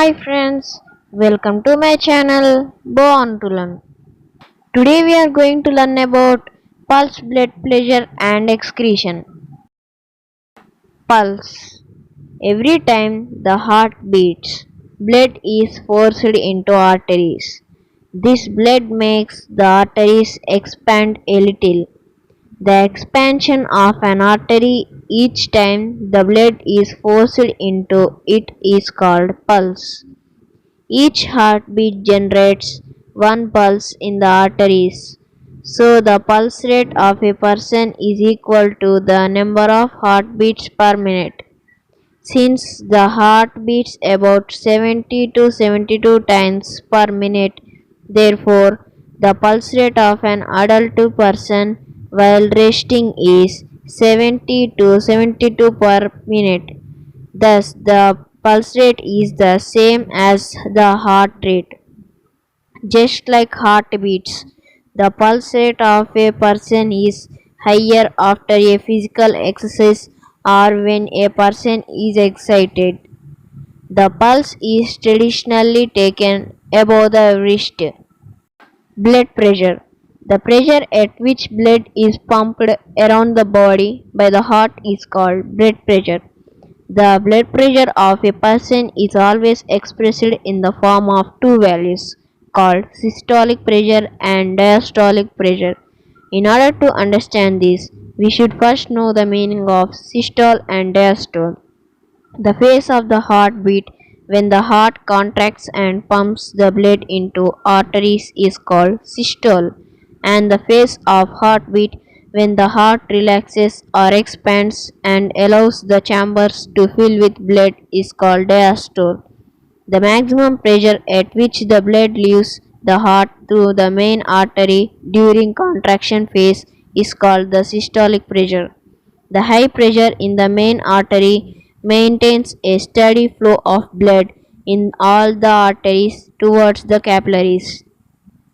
Hi friends, welcome to my channel Born to Learn. Today we are going to learn about pulse, blood pressure and excretion. Pulse. Every time the heart beats, blood is forced into arteries. This blood makes the arteries expand a little. The expansion of an artery each time the blood is forced into it is called pulse. Each heartbeat generates one pulse in the arteries. So the pulse rate of a person is equal to the number of heartbeats per minute. Since the heart beats about 70 to 72 times per minute, therefore the pulse rate of an adult person while resting is 70 to 72 per minute. Thus, the pulse rate is the same as the heart rate. Just like heartbeats, the pulse rate of a person is higher after a physical exercise or when a person is excited. The pulse is traditionally taken above the wrist. Blood pressure. The pressure at which blood is pumped around the body by the heart is called blood pressure. The blood pressure of a person is always expressed in the form of two values called systolic pressure and diastolic pressure. In order to understand this, we should first know the meaning of systole and diastole. The phase of the heartbeat when the heart contracts and pumps the blood into arteries is called systole, and the phase of heartbeat when the heart relaxes or expands and allows the chambers to fill with blood is called diastole. The maximum pressure at which the blood leaves the heart through the main artery during contraction phase is called the systolic pressure. The high pressure in the main artery maintains a steady flow of blood in all the arteries towards the capillaries.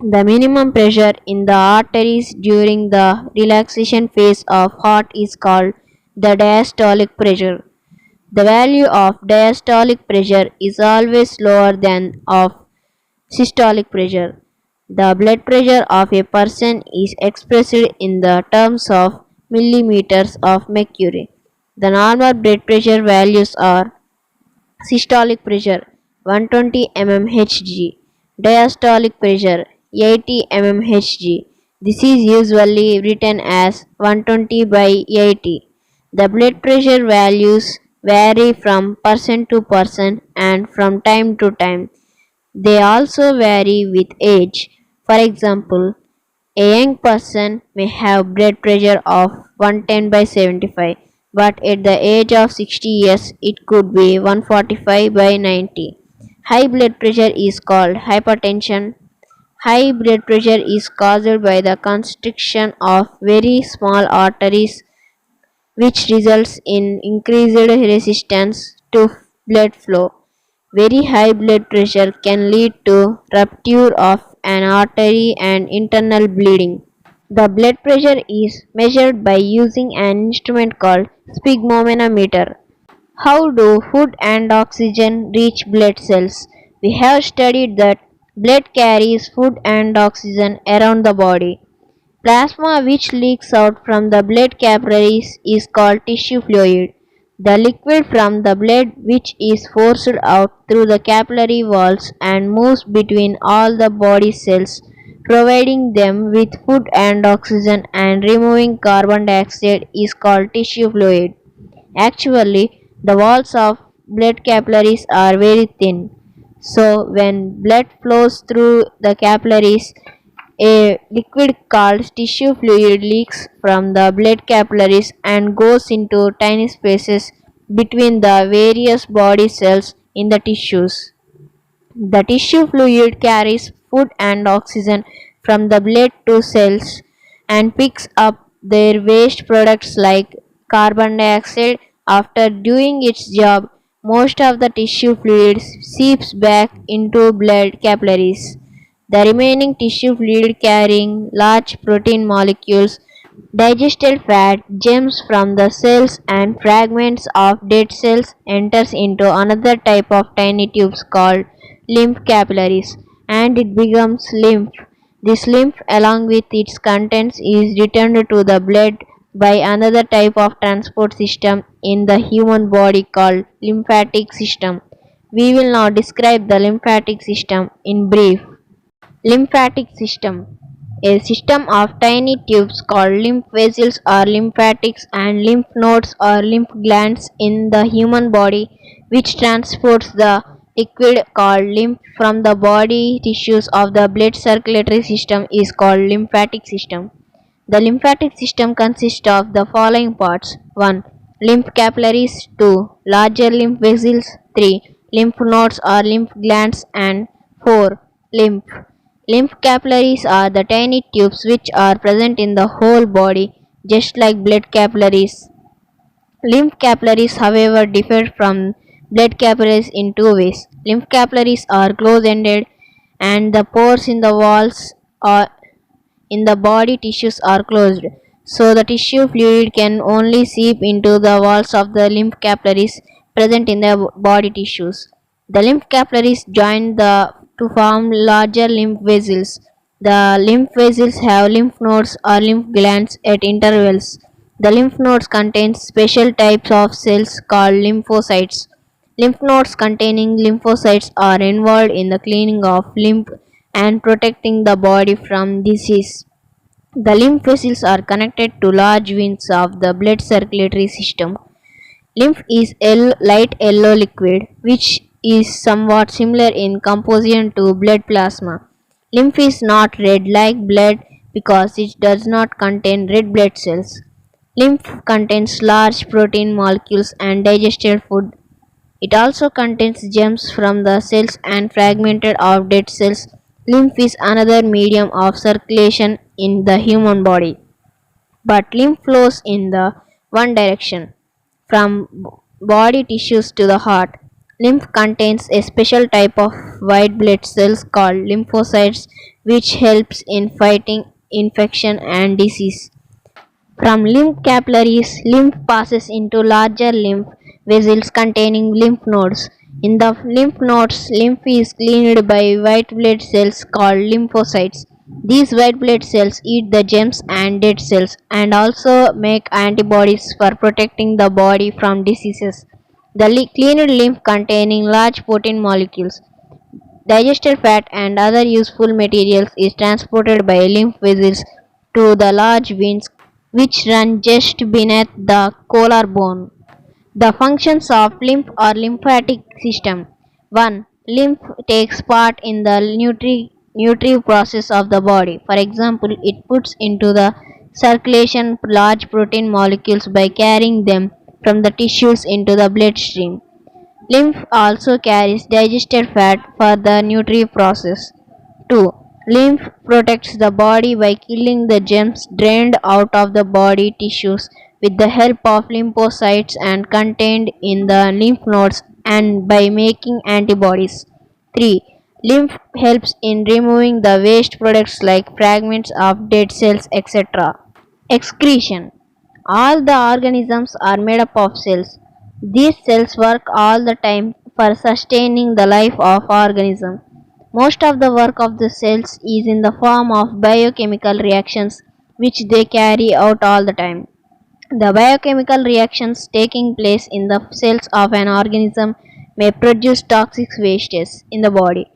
The minimum pressure in the arteries during the relaxation phase of heart is called the diastolic pressure. The value of diastolic pressure is always lower than of systolic pressure. The blood pressure of a person is expressed in the terms of millimeters of mercury. The normal blood pressure values are systolic pressure 120 mmHg, diastolic pressure 80 mmHg. This is usually written as 120 by 80. The blood pressure values vary from person to person and from time to time. They also vary with age. For example, a young person may have blood pressure of 110 by 75, but at the age of 60 years it could be 145 by 90. High blood pressure is called hypertension. High blood pressure is caused by the constriction of very small arteries which results in increased resistance to blood flow. Very high blood pressure can lead to rupture of an artery and internal bleeding. The blood pressure is measured by using an instrument called sphygmomanometer. How do food and oxygen reach blood cells? We have studied that blood carries food and oxygen around the body. Plasma which leaks out from the blood capillaries is called tissue fluid. The liquid from the blood which is forced out through the capillary walls and moves between all the body cells, providing them with food and oxygen and removing carbon dioxide is called tissue fluid. Actually, the walls of blood capillaries are very thin. So, when blood flows through the capillaries, a liquid called tissue fluid leaks from the blood capillaries and goes into tiny spaces between the various body cells in the tissues. The tissue fluid carries food and oxygen from the blood to cells and picks up their waste products like carbon dioxide. After doing its job, most of the tissue fluid seeps back into blood capillaries. The remaining tissue fluid carrying large protein molecules Digested fat, germs from the cells and fragments of dead cells enters into another type of tiny tubes called lymph capillaries and it becomes lymph. This lymph along with its contents is returned to the blood by another type of transport system in the human body called lymphatic system. We will now describe the lymphatic system in brief. Lymphatic system. A system of tiny tubes called lymph vessels or lymphatics and lymph nodes or lymph glands in the human body which transports the liquid called lymph from the body tissues of the blood circulatory system is called lymphatic system. The lymphatic system consists of the following parts: 1. Lymph capillaries, 2. Larger lymph vessels, 3. Lymph nodes or lymph glands, and 4. Lymph. Lymph capillaries are the tiny tubes which are present in the whole body, just like blood capillaries. Lymph capillaries, however, differ from blood capillaries in two ways. Lymph capillaries are close-ended, and the pores in the walls are in the body tissues are closed, so the tissue fluid can only seep into the walls of the lymph capillaries present in the body tissues. The lymph capillaries join to form larger lymph vessels. The lymph vessels have lymph nodes or lymph glands at intervals. The lymph nodes contain special types of cells called lymphocytes. Lymph nodes containing lymphocytes are involved in the cleaning of lymph and protecting the body from disease. The lymph vessels are connected to large veins of the blood circulatory system. Lymph is light yellow liquid, which is somewhat similar in composition to blood plasma. Lymph is not red like blood because it does not contain red blood cells. Lymph contains large protein molecules and digested food. It also contains germs from the cells and fragmented of dead cells. Lymph is another medium of circulation in the human body, but lymph flows in the one direction from body tissues to the heart. Lymph contains a special type of white blood cells called lymphocytes which helps in fighting infection and disease. From lymph capillaries, lymph passes into larger lymph vessels containing lymph nodes. In the lymph nodes, lymph is cleaned by white blood cells called lymphocytes. These white blood cells eat the germs and dead cells and also make antibodies for protecting the body from diseases. The cleaned lymph containing large protein molecules, digested fat and other useful materials is transported by lymph vessels to the large veins which run just beneath the collarbone. The functions of lymph or lymphatic system. 1. Lymph takes part in the nutritive process of the body. For example, it puts into the circulation large protein molecules by carrying them from the tissues into the bloodstream. Lymph also carries digested fat for the nutritive process. 2. Lymph protects the body by killing the germs drained out of the body tissues with the help of lymphocytes and contained in the lymph nodes and by making antibodies. 3. Lymph helps in removing the waste products like fragments of dead cells, etc. Excretion. All the organisms are made up of cells. These cells work all the time for sustaining the life of organism. Most of the work of the cells is in the form of biochemical reactions which they carry out all the time. The biochemical reactions taking place in the cells of an organism may produce toxic wastes in the body.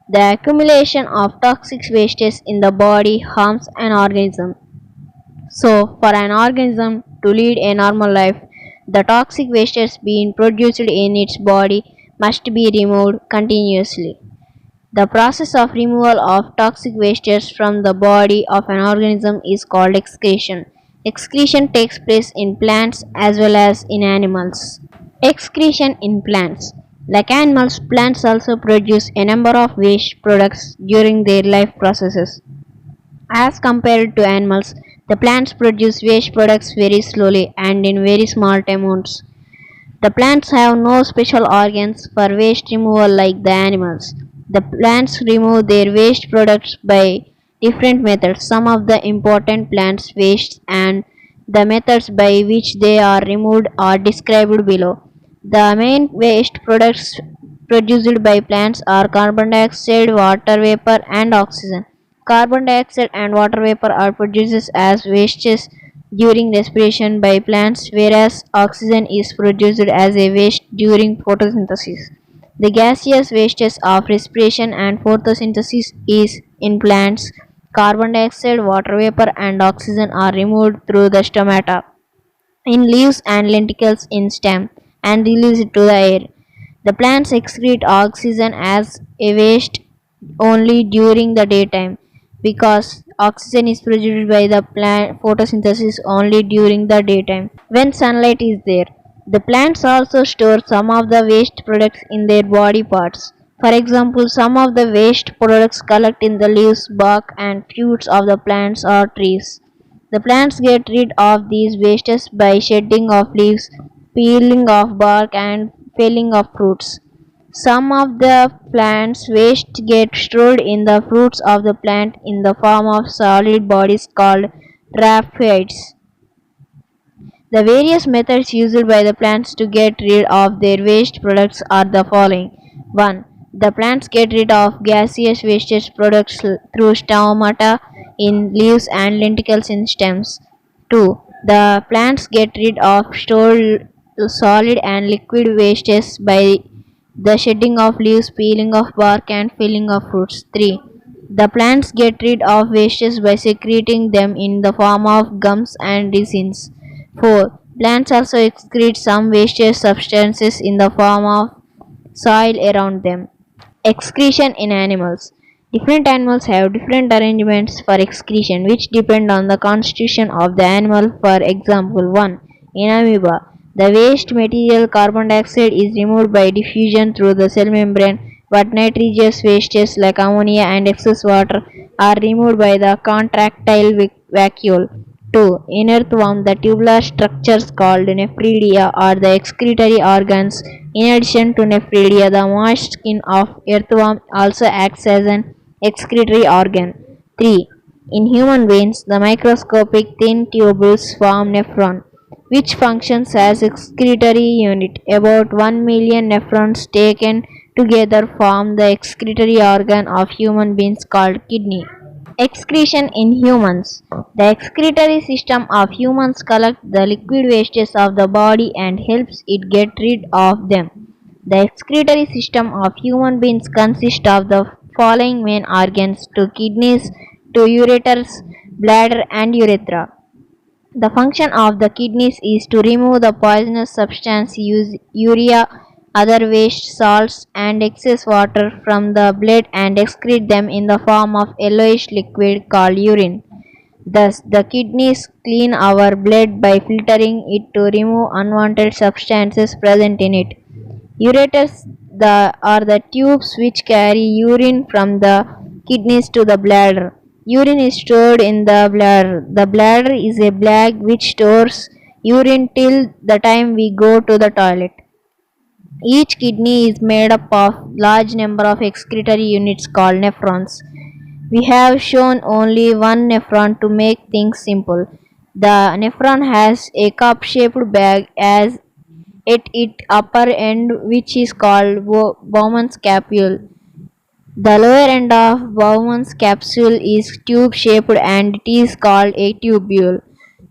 The accumulation of toxic wastes in the body harms an organism. So, for an organism to lead a normal life, the toxic wastes being produced in its body must be removed continuously. The process of removal of toxic wastes from the body of an organism is called excretion. Excretion takes place in plants as well as in animals. Excretion in plants. Like animals, plants also produce a number of waste products during their life processes. As compared to animals, the plants produce waste products very slowly and in very small amounts. The plants have no special organs for waste removal like the animals. The plants remove their waste products by Different methods. Some of the important plant wastes and the methods by which they are removed are described below. The main waste products produced by plants are carbon dioxide, water vapor, and oxygen. Carbon dioxide and water vapor are produced as wastes during respiration by plants, whereas oxygen is produced as a waste during photosynthesis. The gaseous wastes of respiration and photosynthesis is in plants. Carbon dioxide, water vapor, and oxygen are removed through the stomata, in leaves and lenticels in stem, and released to the air. The plants excrete oxygen as a waste only during the daytime because oxygen is produced by the plant photosynthesis only during the daytime when sunlight is there. The plants also store some of the waste products in their body parts. For example, some of the waste products collect in the leaves, bark, and fruits of the plants or trees. The plants get rid of these wastes by shedding of leaves, peeling off bark, and felling of fruits. Some of the plant's waste get stored in the fruits of the plant in the form of solid bodies called rhaphides. The various methods used by the plants to get rid of their waste products are the following. 1. The plants get rid of gaseous waste products through stomata in leaves and lenticels in stems. 2. The plants get rid of stored solid and liquid wastes by the shedding of leaves, peeling of bark, and filling of fruits. 3. The plants get rid of wastes by secreting them in the form of gums and resins. 4. Plants also excrete some waste substances in the form of soil around them. Excretion in animals. Different animals have different arrangements for excretion which depend on the constitution of the animal. For example, 1. In amoeba, the waste material carbon dioxide is removed by diffusion through the cell membrane, but nitrogenous wastes like ammonia and excess water are removed by the contractile vacuole. 2. In earthworm, the tubular structures called nephridia are the excretory organs. In addition to nephridia, the moist skin of earthworm also acts as an excretory organ. 3. In human veins, the microscopic thin tubules form nephron, which functions as excretory unit. About 1 million nephrons taken together form the excretory organ of human beings called kidney. Excretion in humans. The excretory system of humans collects the liquid wastes of the body and helps it get rid of them. The excretory system of human beings consists of the following main organs: two kidneys, two ureters, bladder, and urethra. The function of the kidneys is to remove the poisonous substance urea, other waste salts, and excess water from the blood and excrete them in the form of yellowish liquid called urine. Thus, the kidneys clean our blood by filtering it to remove unwanted substances present in it. Ureters are the tubes which carry urine from the kidneys to the bladder. Urine is stored in the bladder. The bladder is a bag which stores urine till the time we go to the toilet. Each kidney is made up of large number of excretory units called nephrons. We have shown only one nephron to make things simple. The nephron has a cup-shaped bag as at its upper end which is called Bowman's capsule. The lower end of Bowman's capsule is tube-shaped and it is called a tubule.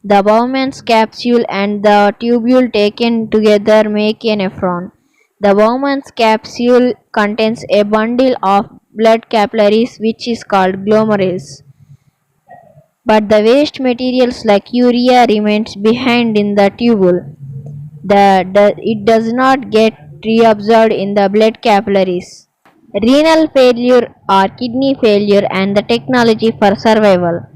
The Bowman's capsule and the tubule taken together make a nephron. The Bowman's capsule contains a bundle of blood capillaries which is called glomerulus. But the waste materials like urea remains behind in the tubule. It does not get reabsorbed in the blood capillaries. Renal failure or kidney failure and the technology for survival.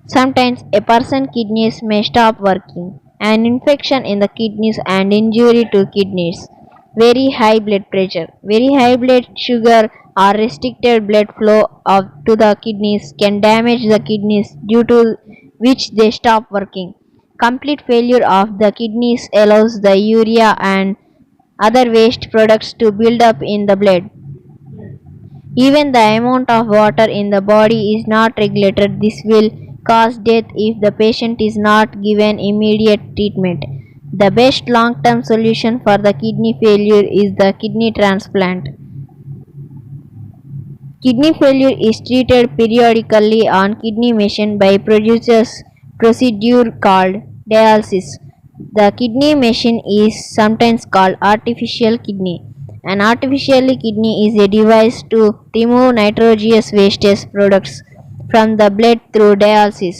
Sometimes a person's kidneys may stop working. An infection in the kidneys and injury to kidneys. Very high blood pressure. Very high blood sugar or restricted blood flow to the kidneys can damage the kidneys due to which they stop working. Complete failure of the kidneys allows the urea and other waste products to build up in the blood. Even the amount of water in the body is not regulated. This will cause death if the patient is not given immediate treatment. The best long term solution for the kidney failure is the kidney transplant. Kidney failure is treated periodically on kidney machine by procedure called dialysis. The kidney machine is sometimes called artificial kidney. An artificial kidney is a device to remove nitrogenous wastes products from the blood through dialysis.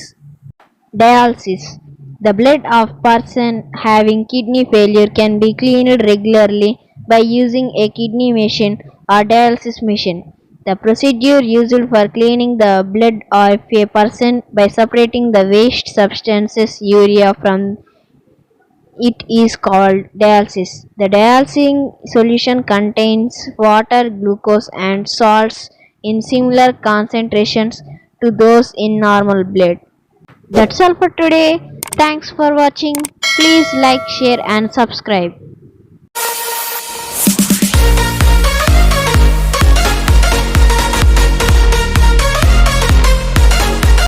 Dialysis. The blood of person having kidney failure can be cleaned regularly by using a kidney machine or dialysis machine. The procedure used for cleaning the blood of a person by separating the waste substances urea from it is called dialysis. The dialysing solution contains water, glucose, and salts in similar concentrations to those in normal blood. That's all for today. Thanks for watching. Please like, share, and subscribe.